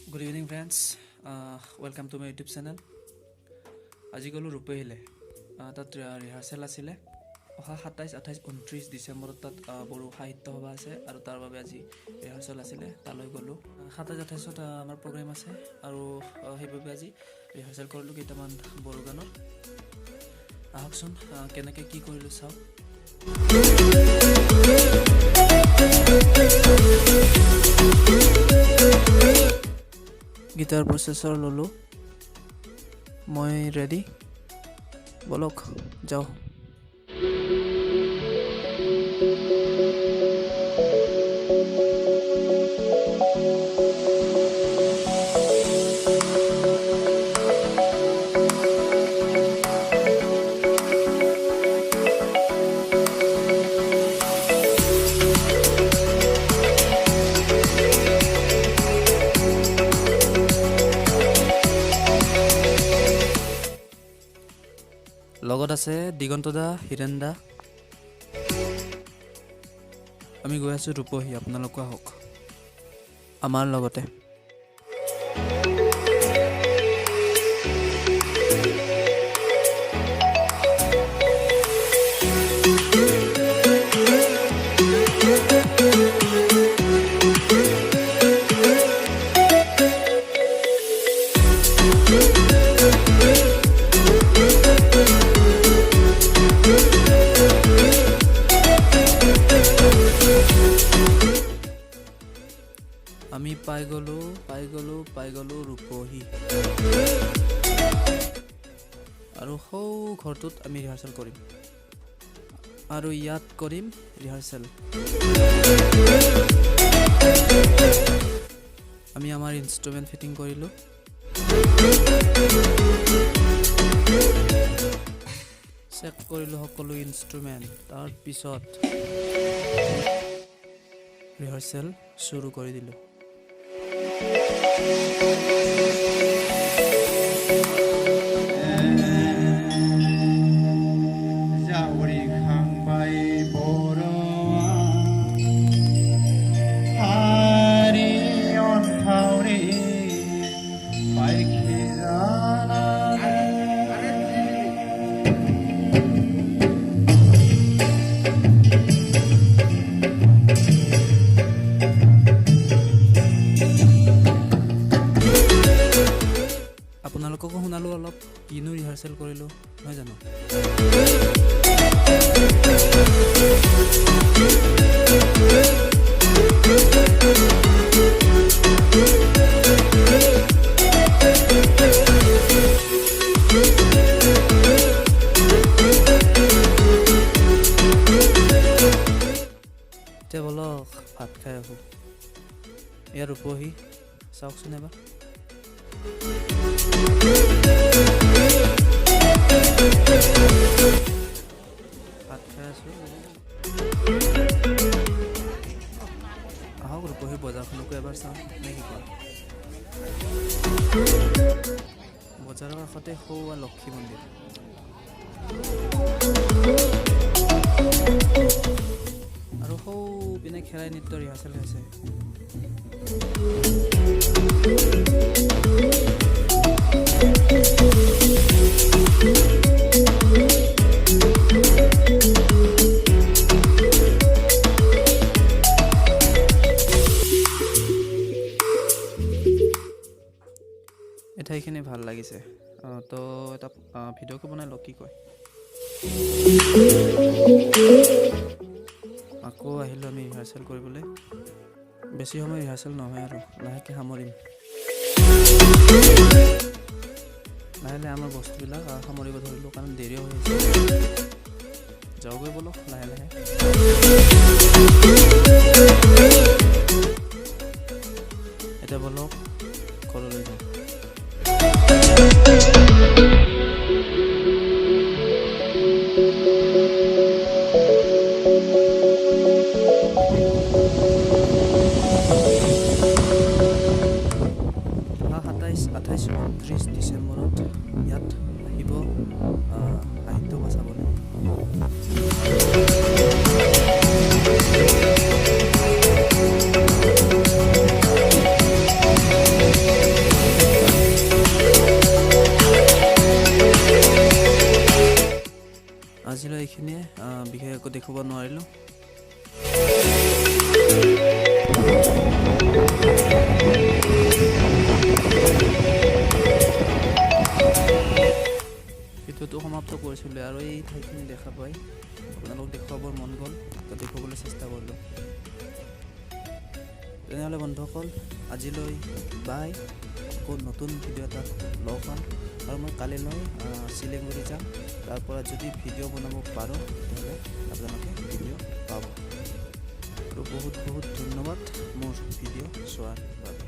Good evening, friends. Welcome to my YouTube channel. আজি গ'লো ৰূপহীলে তাত ৰিহাৰ্চেল আছিলে অহা 27, 28, 29 ডিচেম্বৰত তাত বড়ো সাহিত্য সভা আছে আৰু তাৰ বাবে আজি ৰিহাৰ্চেল আছিলে তালৈ গ'লো 27, 28ত আমাৰ প্ৰগ্ৰেম আছে আৰু সেইবাবে আজি ৰিহাৰ্চেল কৰিলোঁ কেইটামান বড়ো গানৰ আহকচোন কেনেকৈ কি কৰিলোঁ চাওক গিটাৰ প্ৰচেছৰ ল'লোঁ মই ৰেডি বলক যাও লগত আছে দিগন্ত দা হিৰেন দা আমি গৈ আছোঁ ৰূপহী আপোনালোকো আহক আমাৰ লগতে আমি পাই গলো ৰূপহী আৰু সৌ ঘৰটোত আমি ৰিহাৰ্চেল কৰিম আৰু ইয়াত কৰিম ৰিহাৰ্চেল আমি আমাৰ ইনষ্ট্ৰুমেণ্ট ফিটিং কৰিলোঁ চেক কৰিলোঁ সকলো ইনষ্ট্ৰুমেণ্ট তাৰ পিছত ৰিহাৰ্চেল শুৰু কৰি দিলোঁ আপোনালোককো শুনালোঁ অলপ কিনো ৰিহাৰ্চেল কৰিলোঁ নহয় জানো এতিয়া বলক ভাত খাই আহোঁ ইয়াৰ ৰূপহী চাওকচোন এবাৰ ভাত খাই আছোঁ আহক ৰূপহী বজাৰখনকো এবাৰ চাওঁ নে কি কয় বজাৰৰ কাষতে সৌৱা লক্ষী মন্দিৰ আৰু সৌ পিনে খেৰাই নৃত্য ৰিহাৰ্চেল হৈছে এঠাইখিনি ভাল লাগিছে তো এটা ভিডিঅ'কে বনাই লওক কি কয় আকৌ আহিলোঁ আমি ৰিহাৰ্চেল কৰিবলৈ বেছি সময় ৰিহাৰ্চেল নহয় আৰু লাহেকৈ সামৰিম লাহে লাহে আমাৰ বস্তুবিলাক সামৰিব ধৰিলোঁ কাৰণ দেৰিও হৈ আছে যাওঁগৈ বলক লাহে লাহে এতিয়া বলক ঘৰলৈ যাওঁ ডিচেম্বৰত ইয়াত আহিব সাহিত্য বচাবলৈ পাই আপোনালোকক দেখুৱাবৰ মন গ'ল, তো দেখুৱাবলৈ চেষ্টা কৰিলোঁ। তেনেহ'লে বন্ধুসকল আজিলৈ বাই, আকৌ নতুন ভিডিঅ' এটাত লগ পাম। আৰু মই কালিলৈ শিলিগুৰি যাম, তাৰ পৰা যদি ভিডিঅ' বনাব পাৰোঁ তেতিয়াহ'লে আপোনালোকে ভিডিঅ' পাব। আৰু বহুত বহুত ধন্যবাদ মোৰ ভিডিঅ' চোৱাৰ বাবে।